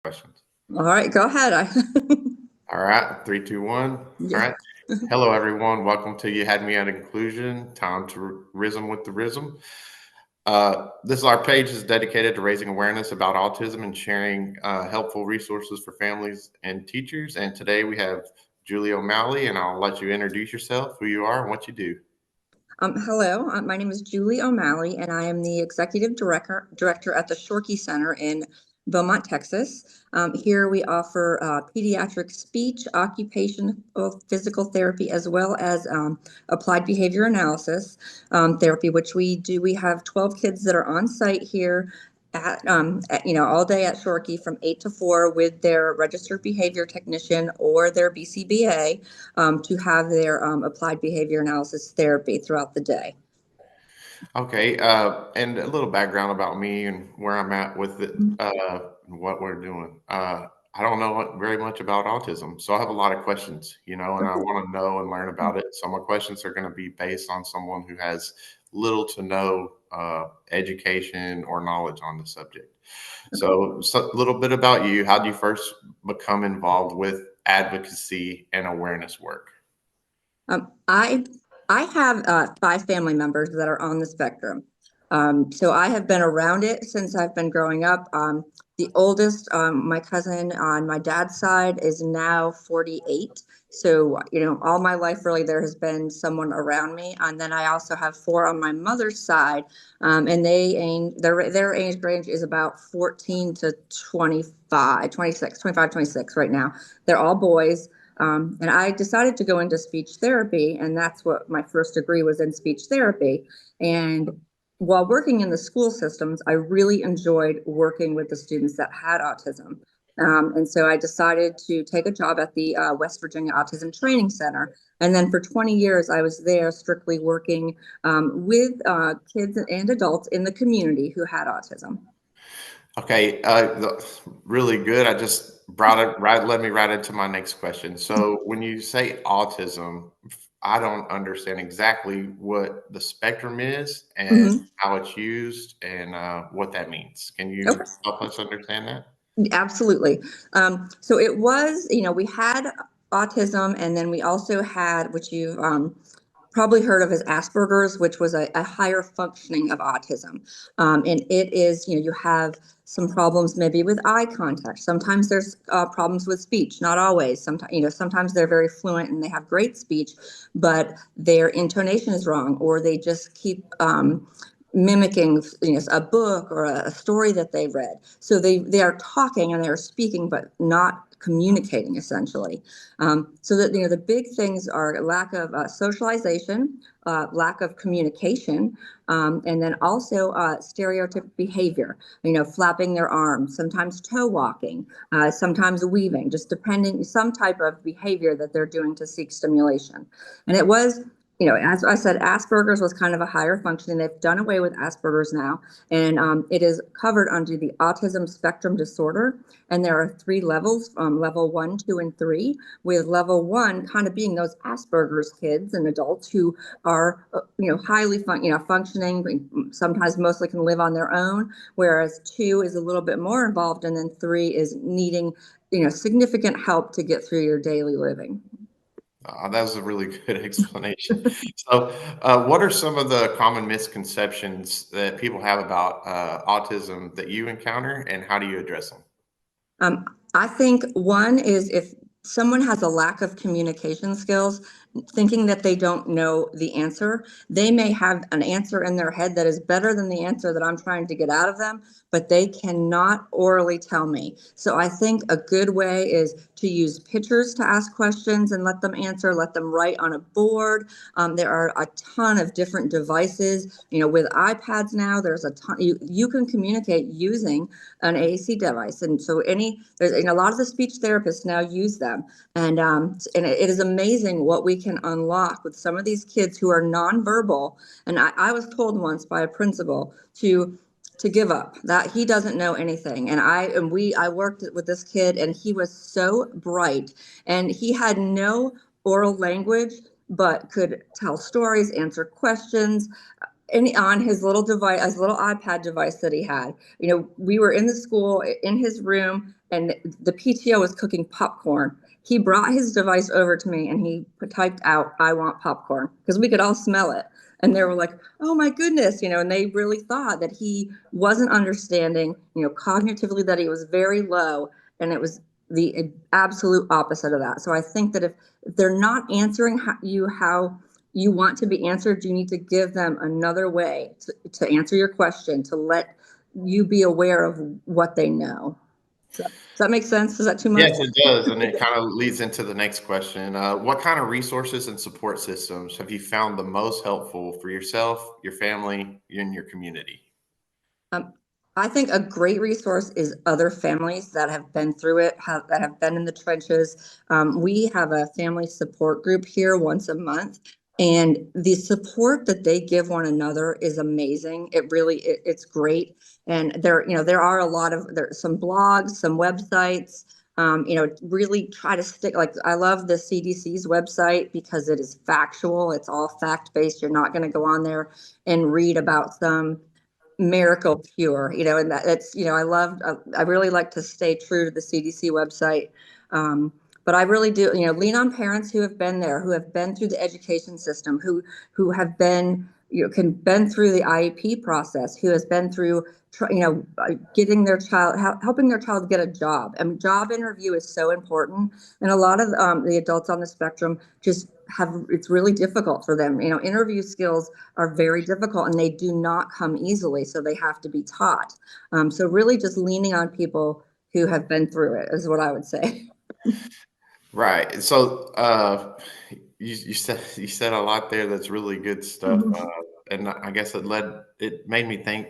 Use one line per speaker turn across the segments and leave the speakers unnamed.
Questions.
All right, go ahead.
All right, three, two, one. All
Yeah.
right. Hello, everyone. Welcome to You Had Me at a Conclusion. Time to rhythm with the rhythm. This is our page is dedicated to raising awareness about autism and sharing helpful resources for families and teachers. And today we have Julie O'Malley, and I'll let you introduce yourself, who you are, and what you do.
Hello, my name is Julie O'Malley, and I am the executive director at the Shorkey Center in Beaumont, Texas. Here we offer pediatric speech, occupational physical therapy, as well as applied behavior analysis therapy, which we do. We have 12 kids that are on site here all day at Shorkey from 8 to 4 with their registered behavior technician or their BCBA to have their applied behavior analysis therapy throughout the day.
Okay, and a little background about me and where I'm at with it, what we're doing. I don't know very much about autism, so I have a lot of questions, and I want to know and learn about it. So my questions are going to be based on someone who has little to no education or knowledge on the subject. So a little bit about you. How did you first become involved with advocacy and awareness work?
I have 5 family members that are on the spectrum. So I have been around it since I've been growing up. The oldest, my cousin on my dad's side, is now 48. So, all my life, really, there has been someone around me. And then I also have 4 on my mother's side, and their age range is about 14 to 25, 26, 25, 26 right now. They're all boys. And I decided to go into speech therapy, and that's what my first degree was, in speech therapy. And while working in the school systems, I really enjoyed working with the students that had autism. And so I decided to take a job at the West Virginia Autism Training Center. And then for 20 years, I was there strictly working with kids and adults in the community who had autism.
Okay, really good. I just led me right into my next question. So when you say autism, I don't understand exactly what the spectrum is and
Mhm.
how it's used and what that means. Can you
Okay.
help us understand that?
Absolutely. So it was, we had autism, and then we also had, which you've probably heard of as Asperger's, which was a higher functioning of autism. And it is, you have some problems maybe with eye contact. Sometimes there's problems with speech, not always. Sometimes they're very fluent and they have great speech, but their intonation is wrong, or they just keep mimicking a book or a story that they read. So they are talking and they're speaking, but not communicating, essentially. So that the big things are lack of socialization, lack of communication, and then also stereotypic behavior. Flapping their arms, sometimes toe walking, sometimes weaving, just depending, some type of behavior that they're doing to seek stimulation. And it was, as I said, Asperger's was kind of a higher functioning. They've done away with Asperger's now, and it is covered under the autism spectrum disorder. And there are 3 levels, level 1, 2, and 3, with level 1 kind of being those Asperger's kids and adults who are, highly functioning, sometimes mostly can live on their own, whereas 2 is a little bit more involved, and then 3 is needing, significant help to get through your daily living.
That was a really good explanation. So, what are some of the common misconceptions that people have about autism that you encounter, and how do you address them?
I think one is, if someone has a lack of communication skills, thinking that they don't know the answer, they may have an answer in their head that is better than the answer that I'm trying to get out of them, but they cannot orally tell me. So I think a good way is to use pictures to ask questions and let them answer, let them write on a board. There are a ton of different devices. With iPads now, there's a ton, you can communicate using an AAC device. And so there's a lot of the speech therapists now use them. And it is amazing what we can unlock with some of these kids who are nonverbal. And I was told once by a principal to give up, that he doesn't know anything. And I worked with this kid, and he was so bright, and he had no oral language, but could tell stories, answer questions. on his little device, his little iPad device that he had. We were in the school in his room, and the PTO was cooking popcorn. He brought his device over to me and he typed out, "I want popcorn," because we could all smell it. And they were like, "Oh my goodness," and they really thought that he wasn't understanding, cognitively, that he was very low. And it was the absolute opposite of that. So I think that if they're not answering how you want to be answered, you need to give them another way to answer your question, to let you be aware of what they know. Does that make sense? Is that too much?
Yes, it does, and it kind of leads into the next question. What kind of resources and support systems have you found the most helpful for yourself, your family, and your community?
Um, I think a great resource is other families that have been through it, that have been in the trenches. We have a family support group here once a month, and the support that they give one another is amazing. It's great. And there are a lot of, there's some blogs, some websites. Really try to stick. Like, I love the CDC's website because it is factual. It's all fact based. You're not going to go on there and read about some miracle cure, and that's, I really like to stay true to the CDC website. But I really do, lean on parents who have been there, who have been through the education system, who have been, been through the IEP process, who has been through, getting their child, helping their child get a job. I mean, job interview is so important. And a lot of the adults on the spectrum just it's really difficult for them. Interview skills are very difficult and they do not come easily. So they have to be taught. So really just leaning on people who have been through it is what I would say.
Right. So, you said a lot there that's really good stuff,
Mhm.
and I guess it made me think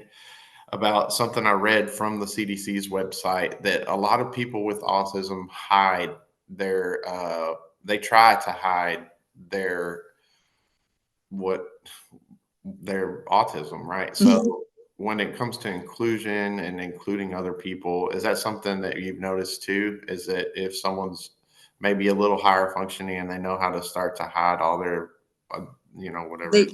about something I read from the CDC's website, that a lot of people with autism hide their they try to hide their what their autism, right?
Mhm.
So when it comes to inclusion and including other people, is that something that you've noticed too? Is that if someone's maybe a little higher functioning and they know how to start to hide all their, uh, whatever.
They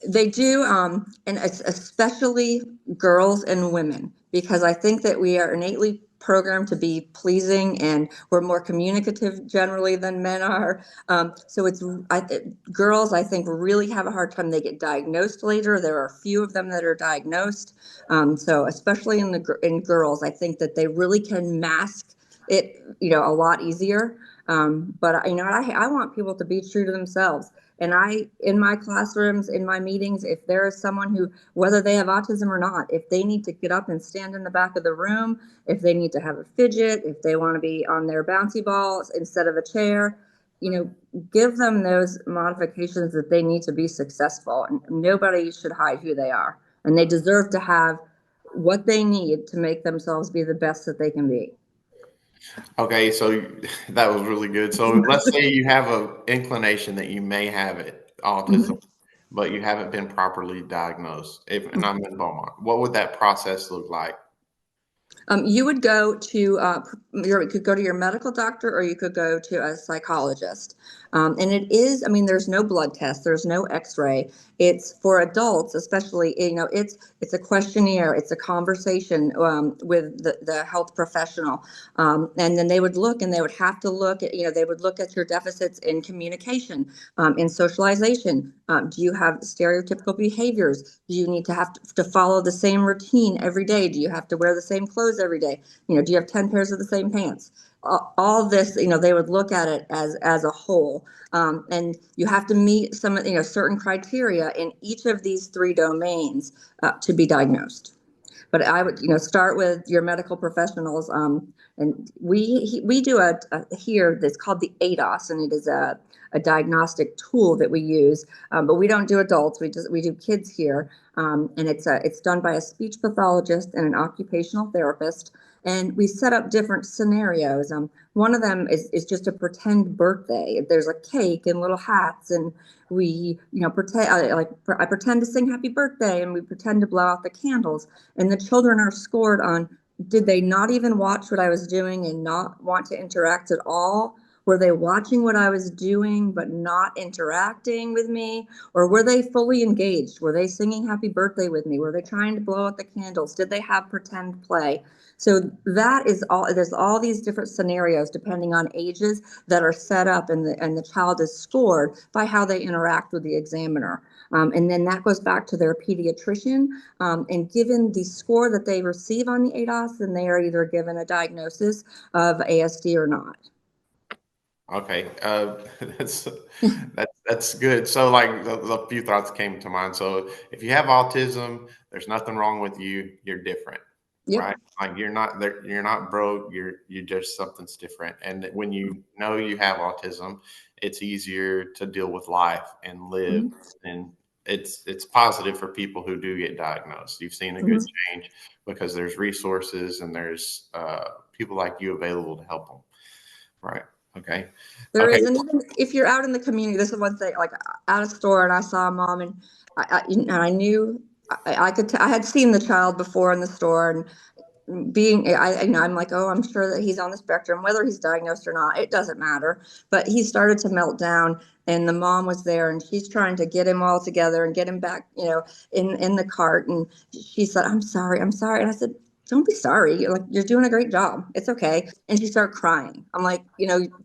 they do, and especially girls and women, because I think that we are innately programmed to be pleasing, and we're more communicative generally than men are. So girls, I think, really have a hard time. They get diagnosed later. There are a few of them that are diagnosed. So especially in girls, I think that they really can mask it, a lot easier. But I want people to be true to themselves. And in my classrooms, in my meetings, if there is someone who, whether they have autism or not, if they need to get up and stand in the back of the room, if they need to have a fidget, if they want to be on their bouncy balls instead of a chair, give them those modifications that they need to be successful. And nobody should hide who they are. And they deserve to have what they need to make themselves be the best that they can be.
Okay, so that was really good. So let's say you have a inclination that you may have it, autism,
Mhm.
but you haven't been properly diagnosed. And I'm in Beaumont, what would that process look like?
You would go to you could go to your medical doctor, or you could go to a psychologist. And it is, I mean, there's no blood test, there's no X-ray. It's for adults, especially. It's a questionnaire, it's a conversation with the health professional, and then they would look, and they would have to look at, they would look at your deficits in communication, in socialization. Do you have stereotypical behaviors? Do you need to to follow the same routine every day? Do you have to wear the same clothes every day? Do you have 10 pairs of the same pants? All this, they would look at it as a whole. And you have to meet certain criteria in each of these three domains to be diagnosed. But I would, start with your medical professionals. And we do here that's called the ADOS, and it is a diagnostic tool that we use. But we don't do adults. We do kids here, and it's done by a speech pathologist and an occupational therapist. And we set up different scenarios. One of them is just a pretend birthday. There's a cake and little hats, and we, pretend, I pretend to sing happy birthday, and we pretend to blow out the candles, and the children are scored on, did they not even watch what I was doing and not want to interact at all? Were they watching what I was doing but not interacting with me? Or were they fully engaged? Were they singing happy birthday with me? Were they trying to blow out the candles? Did they have pretend play? So that is all, there's all these different scenarios depending on ages that are set up, and the child is scored by how they interact with the examiner. And then that goes back to their pediatrician. And given the score that they receive on the ADOS, then they are either given a diagnosis of ASD or not.
Okay, that's that's good. So, like, the few thoughts came to mind. So, if you have autism, there's nothing wrong with you. You're different, right?
Yep.
Like, you're not there. You're not broke. You're just something's different. And when you know you have autism, it's easier to deal with life and live.
Mhm.
And it's positive for people who do get diagnosed. You've seen a good
Mhm.
change because there's resources and there's people like you available to help them. Right. Okay.
There
Okay.
is, and even if you're out in the community, this is one thing. Like at a store, and I saw a mom, and I knew I could. I had seen the child before in the store, and being I'm like, oh, I'm sure that he's on the spectrum, whether he's diagnosed or not, it doesn't matter. But he started to melt down, and the mom was there, and she's trying to get him all together and get him back, in the cart. And she said, I'm sorry. And I said, don't be sorry. You're doing a great job, it's okay. And she started crying. I'm like,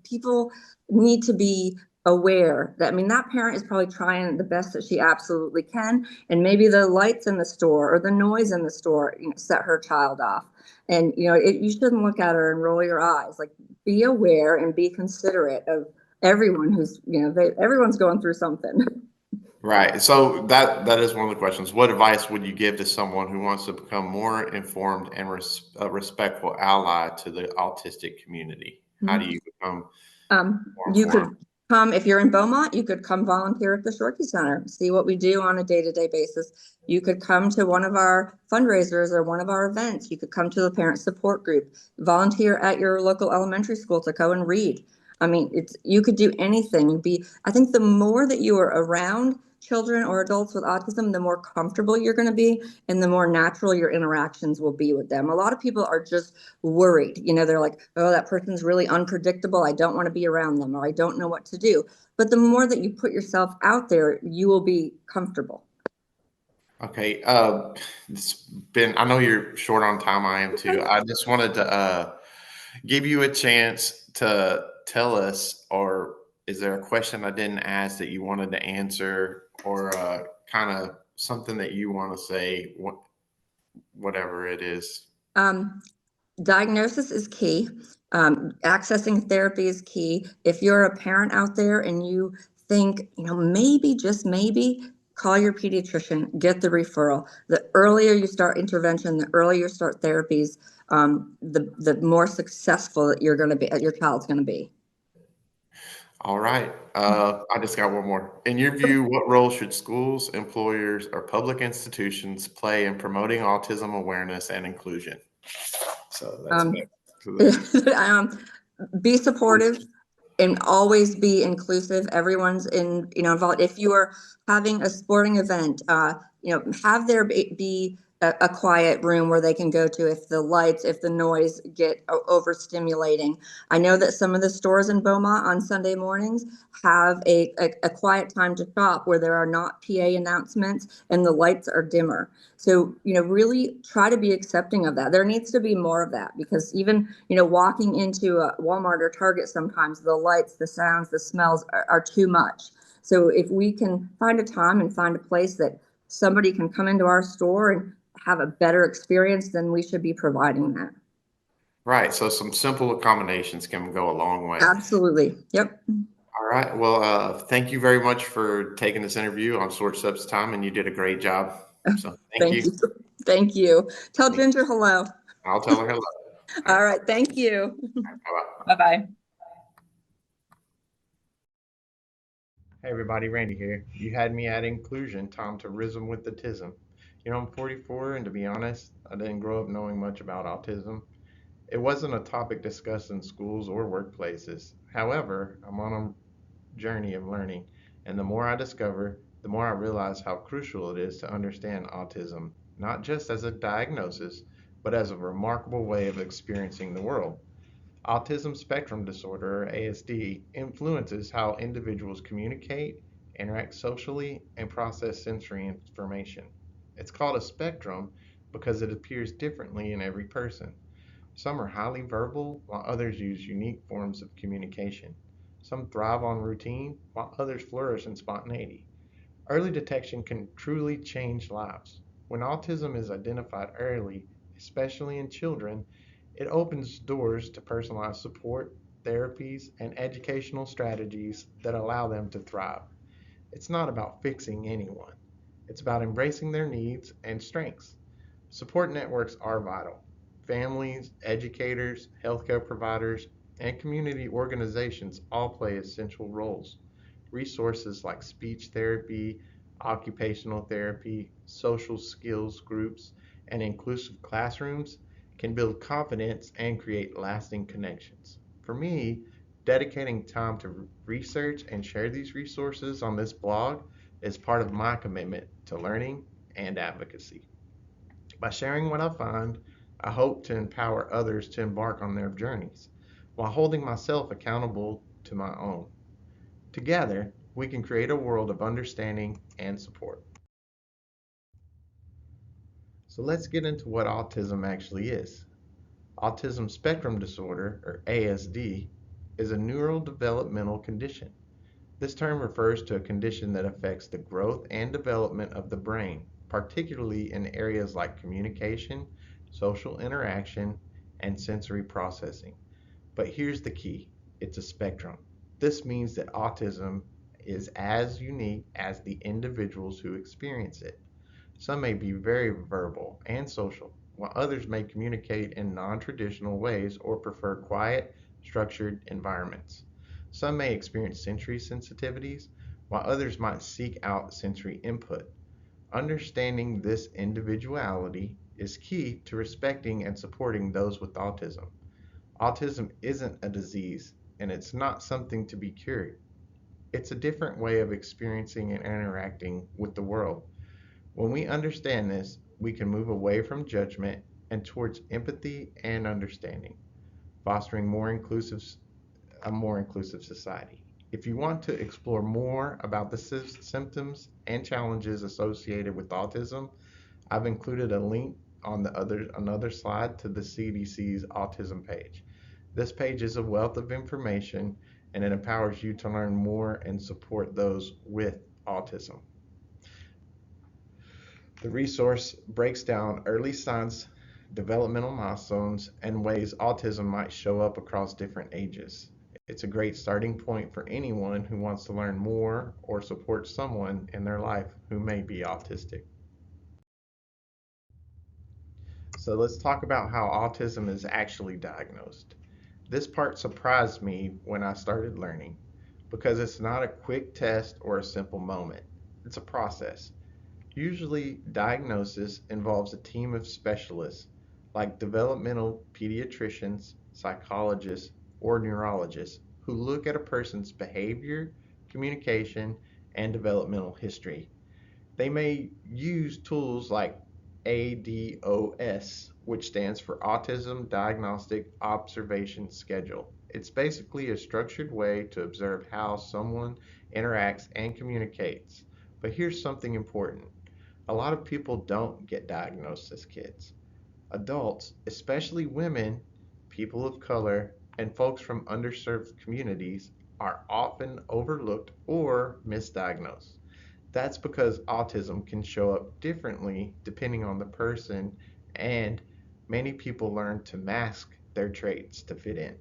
people need to be aware that, I mean, that parent is probably trying the best that she absolutely can, and maybe the lights in the store or the noise in the store, set her child off. And you shouldn't look at her and roll your eyes. Like, be aware and be considerate of everyone who's, everyone's going through something.
Right. So that is one of the questions. What advice would you give to someone who wants to become more informed and a respectful ally to the autistic community? How do you become more
You
informed?
could come, if you're in Beaumont, you could come volunteer at the Shorkey Center, see what we do on a day-to-day basis. You could come to one of our fundraisers or one of our events. You could come to the parent support group, volunteer at your local elementary school to go and read. I mean, you could do anything. I think the more that you are around children or adults with autism, the more comfortable you're going to be, and the more natural your interactions will be with them. A lot of people are just worried. They're like, oh, that person's really unpredictable. I don't want to be around them, or I don't know what to do. But the more that you put yourself out there, you will be comfortable.
Okay. It's been, I know you're short on time. I am too. I just wanted to give you a chance to tell us, or is there a question I didn't ask that you wanted to answer, or kind of something that you want to say, whatever it is?
Um, Diagnosis is key. Accessing therapy is key. If you're a parent out there and you think, maybe, just maybe, call your pediatrician, get the referral. The earlier you start intervention, the earlier you start therapies, the more successful that you're going to be, your child's going to be.
All right. I just got one more. In your view, what role should schools, employers, or public institutions play in promoting autism awareness and inclusion? So that's
Um,
back to the.
be supportive and always be inclusive. Everyone's involved. If you are having a sporting event, have there be a quiet room where they can go to if the noise get overstimulating. I know that some of the stores in Beaumont on Sunday mornings have a quiet time to shop where there are not PA announcements and the lights are dimmer. So, really try to be accepting of that. There needs to be more of that, because even, walking into a Walmart or Target, sometimes the lights, the sounds, the smells are too much. So if we can find a time and find a place that somebody can come into our store and have a better experience, then we should be providing that.
Right. So some simple accommodations can go a long way.
Absolutely. Yep.
All right. Well, thank you very much for taking this interview on short steps of time, and you did a great job. So thank
Thank
you.
you. Thank you. Tell Ginger hello.
I'll tell her hello. All right.
All right. Thank you.
Bye-bye.
Bye bye.
Hey everybody, Randy here. You had me at inclusion, time to rhythm with the tism. I'm 44, and to be honest, I didn't grow up knowing much about autism. It wasn't a topic discussed in schools or workplaces. However, I'm on a journey of learning, and the more I discover, the more I realize how crucial it is to understand autism, not just as a diagnosis, but as a remarkable way of experiencing the world. Autism spectrum disorder, or ASD, influences how individuals communicate, interact socially, and process sensory information. It's called a spectrum because it appears differently in every person. Some are highly verbal, while others use unique forms of communication. Some thrive on routine, while others flourish in spontaneity. Early detection can truly change lives. When autism is identified early, especially in children, it opens doors to personalized support, therapies, and educational strategies that allow them to thrive. It's not about fixing anyone, it's about embracing their needs and strengths. Support networks are vital. Families, educators, healthcare providers, and community organizations all play essential roles. Resources like speech therapy, occupational therapy, social skills groups, and inclusive classrooms can build confidence and create lasting connections. For me, dedicating time to research and share these resources on this blog is part of my commitment to learning and advocacy. By sharing what I find, I hope to empower others to embark on their journeys while holding myself accountable to my own. Together, we can create a world of understanding and support. So let's get into what autism actually is. Autism spectrum disorder, or ASD, is a neurodevelopmental condition. This term refers to a condition that affects the growth and development of the brain, particularly in areas like communication, social interaction, and sensory processing. But here's the key: it's a spectrum. This means that autism is as unique as the individuals who experience it. Some may be very verbal and social, while others may communicate in non traditional ways or prefer quiet, structured environments. Some may experience sensory sensitivities, while others might seek out sensory input. Understanding this individuality is key to respecting and supporting those with autism. Autism isn't a disease, and it's not something to be cured. It's a different way of experiencing and interacting with the world. When we understand this, we can move away from judgment and towards empathy and understanding, fostering a more inclusive society. If you want to explore more about the symptoms and challenges associated with autism, I've included a link on another slide to the CDC's autism page. This page is a wealth of information and it empowers you to learn more and support those with autism. The resource breaks down early signs, developmental milestones, and ways autism might show up across different ages. It's a great starting point for anyone who wants to learn more or support someone in their life who may be autistic. So let's talk about how autism is actually diagnosed. This part surprised me when I started learning because it's not a quick test or a simple moment. It's a process. Usually, diagnosis involves a team of specialists like developmental pediatricians, psychologists, or neurologists who look at a person's behavior, communication, and developmental history. They may use tools like ADOS, which stands for Autism Diagnostic Observation Schedule. It's basically a structured way to observe how someone interacts and communicates. But here's something important: a lot of people don't get diagnosed as kids. Adults, especially women, people of color, and folks from underserved communities, are often overlooked or misdiagnosed. That's because autism can show up differently depending on the person, and many people learn to mask their traits to fit in.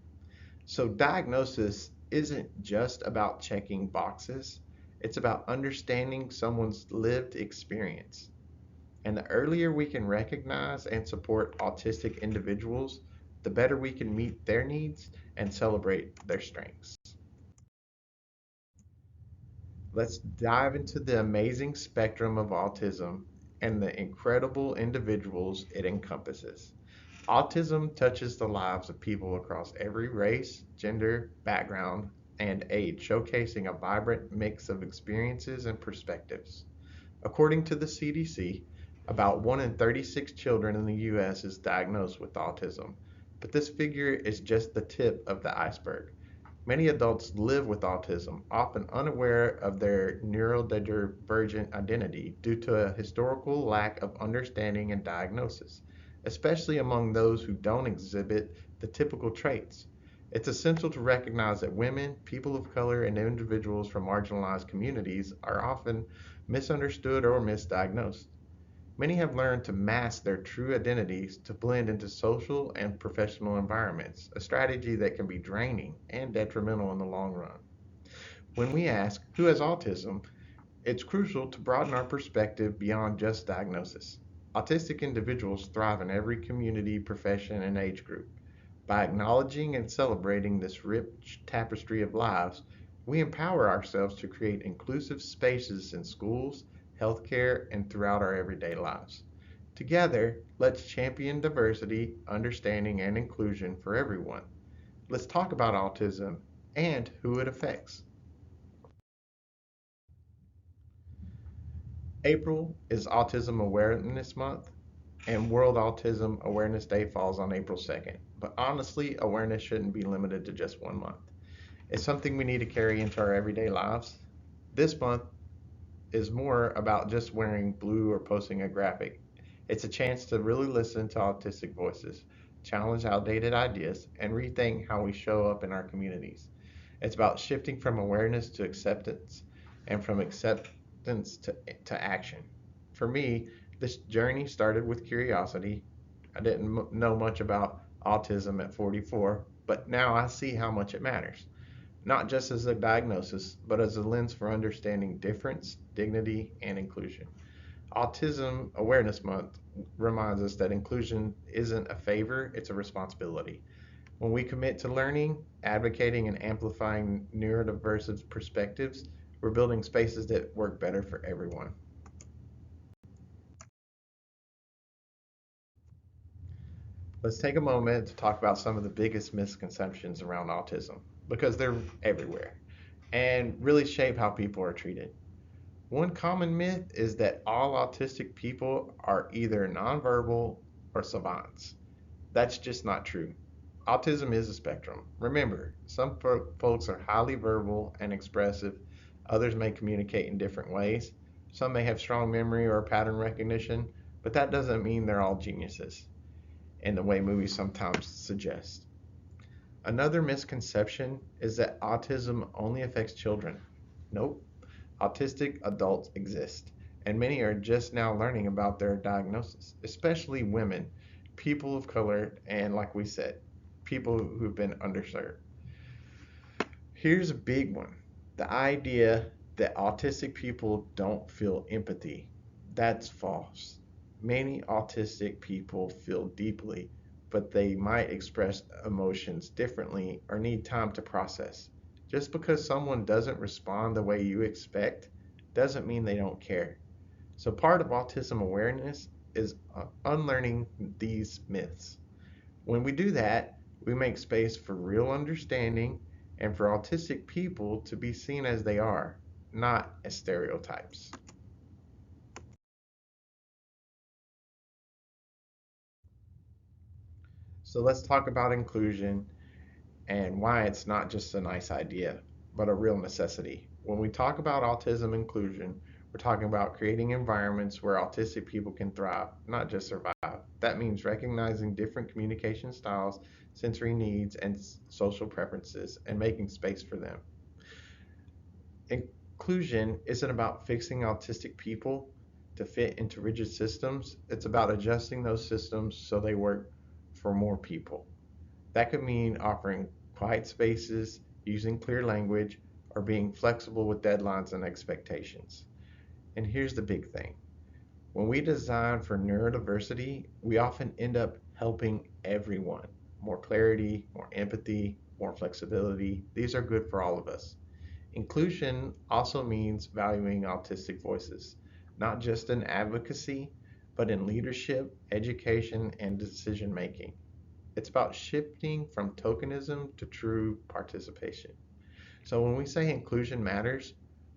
So, diagnosis isn't just about checking boxes, it's about understanding someone's lived experience. And the earlier we can recognize and support autistic individuals, the better we can meet their needs and celebrate their strengths. Let's dive into the amazing spectrum of autism and the incredible individuals it encompasses. Autism touches the lives of people across every race, gender, background, and age, showcasing a vibrant mix of experiences and perspectives. According to the CDC, about 1 in 36 children in the US is diagnosed with autism. But this figure is just the tip of the iceberg. Many adults live with autism, often unaware of their neurodivergent identity due to a historical lack of understanding and diagnosis, especially among those who don't exhibit the typical traits. It's essential to recognize that women, people of color, and individuals from marginalized communities are often misunderstood or misdiagnosed. Many have learned to mask their true identities to blend into social and professional environments, a strategy that can be draining and detrimental in the long run. When we ask, who has autism? It's crucial to broaden our perspective beyond just diagnosis. Autistic individuals thrive in every community, profession, and age group. By acknowledging and celebrating this rich tapestry of lives, we empower ourselves to create inclusive spaces in schools, healthcare, and throughout our everyday lives. Together, let's champion diversity, understanding, and inclusion for everyone. Let's talk about autism and who it affects. April is Autism Awareness Month, and World Autism Awareness Day falls on April 2nd. But honestly, awareness shouldn't be limited to just one month. It's something we need to carry into our everyday lives. This month is more about just wearing blue or posting a graphic. It's a chance to really listen to autistic voices, challenge outdated ideas, and rethink how we show up in our communities. It's about shifting from awareness to acceptance and from acceptance to action. For me, this journey started with curiosity. I didn't know much about autism at 44, but now I see how much it matters, not just as a diagnosis, but as a lens for understanding difference, dignity, and inclusion. Autism Awareness Month reminds us that inclusion isn't a favor, it's a responsibility. When we commit to learning, advocating, and amplifying neurodiverse perspectives, we're building spaces that work better for everyone. Let's take a moment to talk about some of the biggest misconceptions around autism because they're everywhere and really shape how people are treated. One common myth is that all autistic people are either nonverbal or savants. That's just not true. Autism is a spectrum. Remember, some folks are highly verbal and expressive, others may communicate in different ways. Some may have strong memory or pattern recognition, but that doesn't mean they're all geniuses in the way movies sometimes suggest. Another misconception is that autism only affects children. Nope, autistic adults exist, and many are just now learning about their diagnosis, especially women, people of color, and like we said, people who've been underserved. Here's a big one: the idea that autistic people don't feel empathy. That's false. Many autistic people feel deeply, but they might express emotions differently or need time to process. Just because someone doesn't respond the way you expect doesn't mean they don't care. So, part of autism awareness is unlearning these myths. When we do that, we make space for real understanding and for autistic people to be seen as they are, not as stereotypes. So let's talk about inclusion and why it's not just a nice idea, but a real necessity. When we talk about autism inclusion, we're talking about creating environments where autistic people can thrive, not just survive. That means recognizing different communication styles, sensory needs, and social preferences, and making space for them. Inclusion isn't about fixing autistic people to fit into rigid systems, it's about adjusting those systems so they work for more people. That could mean offering quiet spaces, using clear language, or being flexible with deadlines and expectations. And here's the big thing: when we design for neurodiversity, we often end up helping everyone. More clarity, more empathy, more flexibility. These are good for all of us. Inclusion also means valuing autistic voices, not just in advocacy, but in leadership, education, and decision making. It's about shifting from tokenism to true participation. So when we say inclusion matters,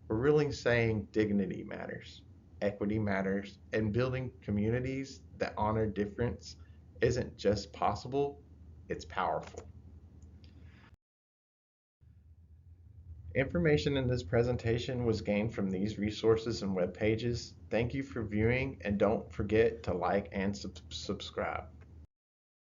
we're really saying dignity matters, equity matters, and building communities that honor difference isn't just possible, It's powerful. Information in this presentation was gained from these resources and web pages. Thank you for viewing, and don't forget to like and subscribe.